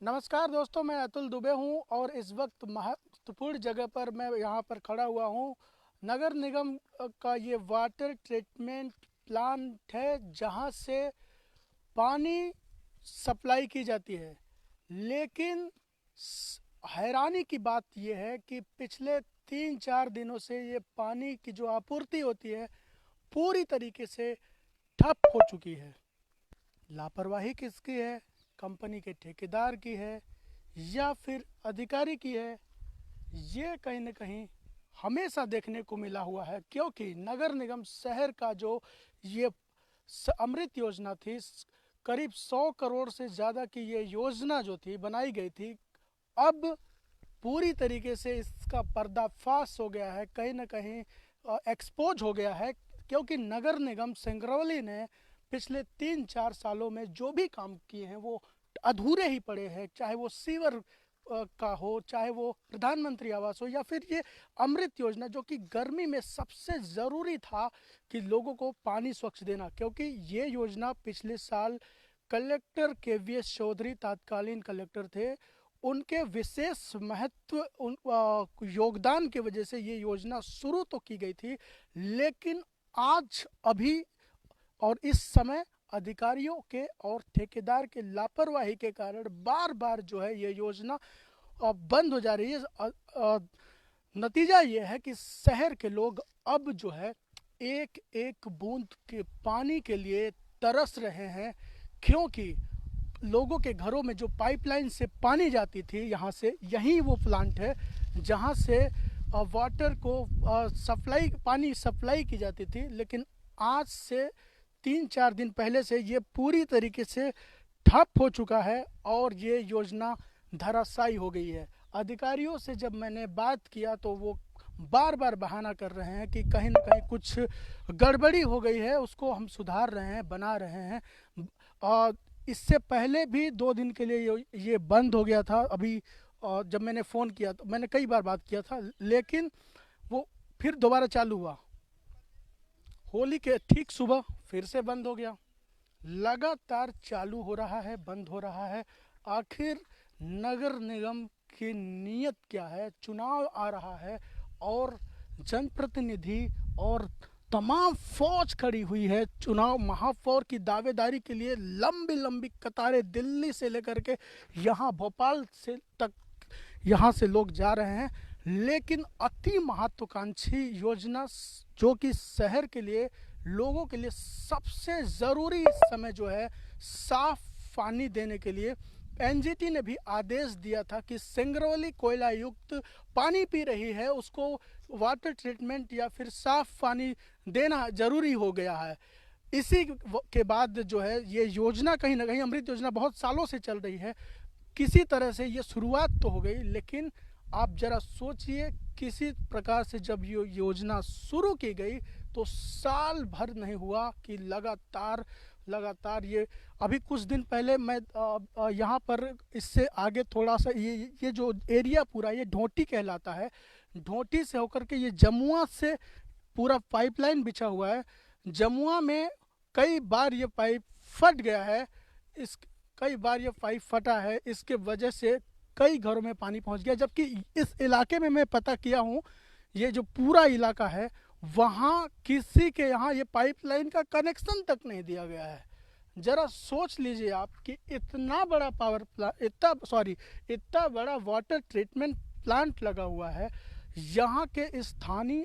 नमस्कार दोस्तों, मैं अतुल दुबे हूं और इस वक्त महत्वपूर्ण जगह पर मैं यहाँ पर खड़ा हुआ हूं। नगर निगम का ये वाटर ट्रीटमेंट प्लांट है जहाँ से पानी सप्लाई की जाती है। लेकिन हैरानी की बात यह है कि पिछले 3-4 दिनों से ये पानी की जो आपूर्ति होती है पूरी तरीके से ठप हो चुकी है। लापरवाही किसकी है? कंपनी के ठेकेदार की है या फिर अधिकारी की है? ये कहीं ना कहीं हमेशा देखने को मिला हुआ है, क्योंकि नगर निगम शहर का जो ये अमृत योजना थी, करीब 100 करोड़ से ज़्यादा की ये योजना जो थी बनाई गई थी, अब पूरी तरीके से इसका पर्दाफाश हो गया है, कहीं ना कहीं एक्सपोज हो गया है। क्योंकि नगर निगम सिंगरौली ने पिछले 3-4 सालों में जो भी काम किए हैं वो अधूरे ही पड़े हैं। चाहे वो सीवर का हो, चाहे वो प्रधानमंत्री आवास हो, या फिर ये अमृत योजना जो कि गर्मी में सबसे ज़रूरी था कि लोगों को पानी स्वच्छ देना। क्योंकि ये योजना पिछले साल कलेक्टर KVS चौधरी तत्कालीन कलेक्टर थे, उनके विशेष महत्व योगदान की वजह से ये योजना शुरू तो की गई थी, लेकिन आज अभी और इस समय अधिकारियों के और ठेकेदार के लापरवाही के कारण बार बार जो है ये योजना बंद हो जा रही है। नतीजा ये है कि शहर के लोग अब जो है एक एक बूंद के पानी के लिए तरस रहे हैं, क्योंकि लोगों के घरों में जो पाइपलाइन से पानी जाती थी, यहाँ से यही वो प्लांट है जहाँ से वाटर को पानी सप्लाई की जाती थी। लेकिन आज से 3-4 दिन पहले से ये पूरी तरीके से ठप हो चुका है और ये योजना धराशायी हो गई है। अधिकारियों से जब मैंने बात किया तो वो बार बार बहाना कर रहे हैं कि कहीं ना कहीं कुछ गड़बड़ी हो गई है, उसको हम सुधार रहे हैं, बना रहे हैं। और इससे पहले भी 2 दिन के लिए ये बंद हो गया था। अभी जब मैंने फ़ोन किया तो मैंने कई बार बात किया था, लेकिन वो फिर दोबारा चालू हुआ। होली के ठीक सुबह फिर से बंद हो गया। लगातार चालू हो रहा है, बंद हो रहा है। आखिर नगर निगम की नीयत क्या है? चुनाव आ रहा है और जनप्रतिनिधि और तमाम फौज खड़ी हुई है चुनाव महापौर की दावेदारी के लिए। लंबी लंबी कतारें दिल्ली से लेकर के यहाँ भोपाल से तक यहाँ से लोग जा रहे हैं, लेकिन अति महत्वाकांक्षी योजना जो कि शहर के लिए, लोगों के लिए सबसे ज़रूरी इस समय जो है साफ पानी देने के लिए NGT ने भी आदेश दिया था कि सिंगरौली कोयला युक्त पानी पी रही है, उसको वाटर ट्रीटमेंट या फिर साफ पानी देना जरूरी हो गया है। इसी के बाद जो है ये योजना कहीं ना कहीं, अमृत योजना बहुत सालों से चल रही है, किसी तरह से ये शुरुआत तो हो गई, लेकिन आप जरा सोचिए किसी प्रकार से जब ये योजना शुरू की गई तो साल भर नहीं हुआ कि लगातार ये, अभी कुछ दिन पहले मैं यहाँ पर इससे आगे थोड़ा सा ये जो एरिया पूरा ये ढोटी कहलाता है, ढोटी से होकर के ये जमुआ से पूरा पाइपलाइन बिछा हुआ है। जमुआ में कई बार ये पाइप फट गया है, इस कई बार ये पाइप फटा है, इसके वजह से कई घरों में पानी पहुंच गया। जबकि इस इलाके में मैं पता किया हूँ, ये जो पूरा इलाका है वहाँ किसी के यहाँ ये पाइपलाइन का कनेक्शन तक नहीं दिया गया है। जरा सोच लीजिए आप कि इतना बड़ा पावर प्लांट, इतना बड़ा वाटर ट्रीटमेंट प्लांट लगा हुआ है, यहाँ के स्थानीय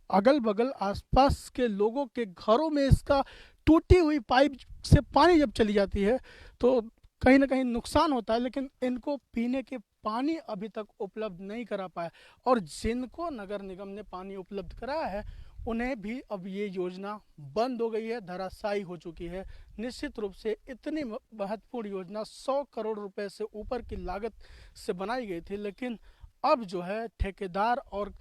अगल बगल आसपास के लोगों के घरों में इसका टूटी हुई पाइप से पानी जब चली जाती है तो कहीं ना कहीं नुकसान होता है। लेकिन इनको पीने के पानी अभी तक उपलब्ध नहीं करा पाया, और जिनको नगर निगम ने पानी उपलब्ध कराया है उन्हें भी अब ये योजना बंद हो गई है, धराशायी हो चुकी है। निश्चित रूप से इतनी महत्वपूर्ण योजना 100 करोड़ रुपए से ऊपर की लागत से बनाई गई थी, लेकिन अब जो है ठेकेदार और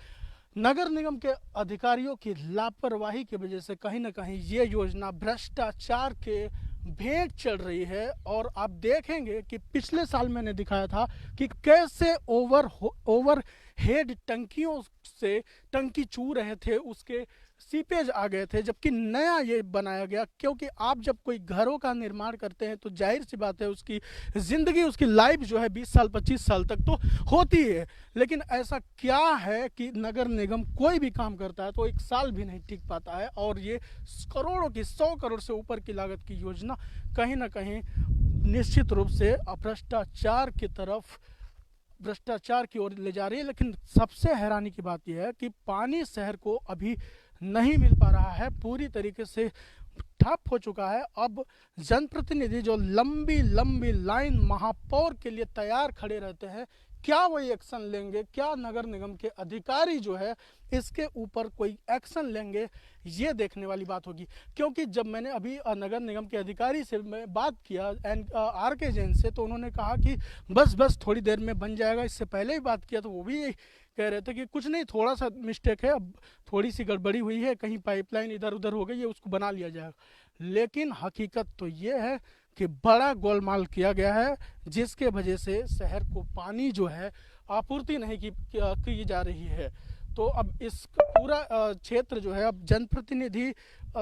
नगर निगम के अधिकारियों की लापरवाही की वजह से कहीं ना कहीं ये योजना भ्रष्टाचार के भेंट चढ़ रही है। और आप देखेंगे कि पिछले साल मैंने दिखाया था कि कैसे ओवर हेड टंकियों से टंकी चू रहे थे, उसके सीपेज आ गए थे, जबकि नया ये बनाया गया। क्योंकि आप जब कोई घरों का निर्माण करते हैं तो जाहिर सी बात है उसकी ज़िंदगी, उसकी लाइफ जो है 20 साल 25 साल तक तो होती है। लेकिन ऐसा क्या है कि नगर निगम कोई भी काम करता है तो 1 साल भी नहीं टिक पाता है, और ये करोड़ों की 100 करोड़ से ऊपर की लागत की योजना कहीं ना कहीं निश्चित रूप से भ्रष्टाचार की तरफ, भ्रष्टाचार की ओर ले जा रही है। लेकिन सबसे हैरानी की बात यह है कि पानी शहर को अभी नहीं मिल पा रहा है, पूरी तरीके से ठप हो चुका है। अब जनप्रतिनिधि जो लंबी लंबी लाइन महापौर के लिए तैयार खड़े रहते हैं, क्या वही एक्शन लेंगे? क्या नगर निगम के अधिकारी जो है इसके ऊपर कोई एक्शन लेंगे? ये देखने वाली बात होगी। क्योंकि जब मैंने अभी नगर निगम के अधिकारी से मैं बात किया आर के जैन से, तो उन्होंने कहा कि बस थोड़ी देर में बन जाएगा। इससे पहले ही बात किया तो वो भी कह रहे थे कि कुछ नहीं, थोड़ा सा मिस्टेक है, अब थोड़ी सी गड़बड़ी हुई है, कहीं पाइपलाइन इधर उधर हो गई है, उसको बना लिया जाएगा। लेकिन हकीकत तो ये है कि बड़ा गोलमाल किया गया है, जिसके वजह से शहर को पानी जो है आपूर्ति नहीं की जा रही है। तो अब इस पूरा क्षेत्र जो है, अब जनप्रतिनिधि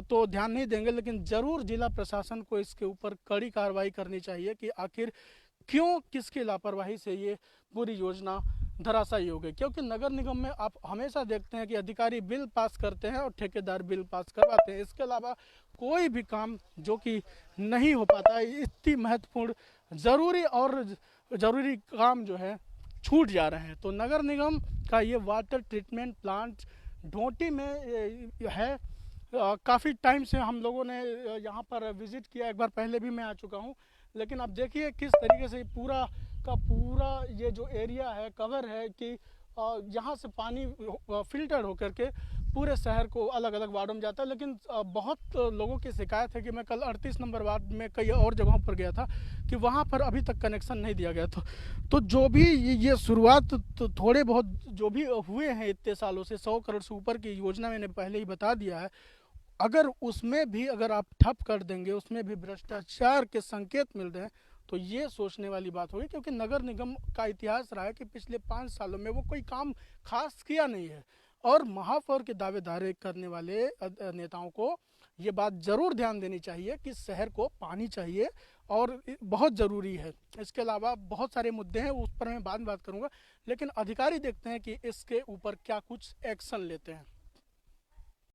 तो ध्यान नहीं देंगे, लेकिन जरूर जिला प्रशासन को इसके ऊपर कड़ी कार्रवाई करनी चाहिए कि आखिर क्यों, किसकी लापरवाही से ये पूरी योजना धराशायी हो गई। क्योंकि नगर निगम में आप हमेशा देखते हैं कि अधिकारी बिल पास करते हैं और ठेकेदार बिल पास करवाते हैं, इसके अलावा कोई भी काम जो कि नहीं हो पाता है। इतनी महत्वपूर्ण ज़रूरी काम जो है छूट जा रहे हैं। तो नगर निगम का ये वाटर ट्रीटमेंट प्लांट ढोंटी में है। काफ़ी टाइम से हम लोगों ने यहाँ पर विज़िट किया, एक बार पहले भी मैं आ चुका हूँ। लेकिन अब देखिए किस तरीके से पूरा का पूरा ये जो एरिया है कवर है कि यहाँ से पानी फिल्टर होकर के पूरे शहर को अलग अलग वार्डों में जाता है। लेकिन बहुत लोगों की शिकायत है कि मैं कल 38 नंबर वार्ड में कई और जगहों पर गया था कि वहाँ पर अभी तक कनेक्शन नहीं दिया गया। तो जो भी ये शुरुआत तो थोड़े बहुत जो भी हुए हैं इतने सालों से, 100 करोड़ से ऊपर की योजना मैंने पहले ही बता दिया है, अगर उसमें भी अगर आप ठप कर देंगे, उसमें भी भ्रष्टाचार के संकेत मिल रहे हैं, तो ये सोचने वाली बात होगी। क्योंकि नगर निगम का इतिहास रहा है कि पिछले 5 सालों में वो कोई काम खास किया नहीं है। और महापौर के दावेदारे करने वाले नेताओं को ये बात जरूर ध्यान देनी चाहिए कि शहर को पानी चाहिए और बहुत ज़रूरी है। इसके अलावा बहुत सारे मुद्दे हैं, उस पर मैं बाद में बात करूँगा। लेकिन अधिकारी देखते हैं कि इसके ऊपर क्या कुछ एक्शन लेते हैं।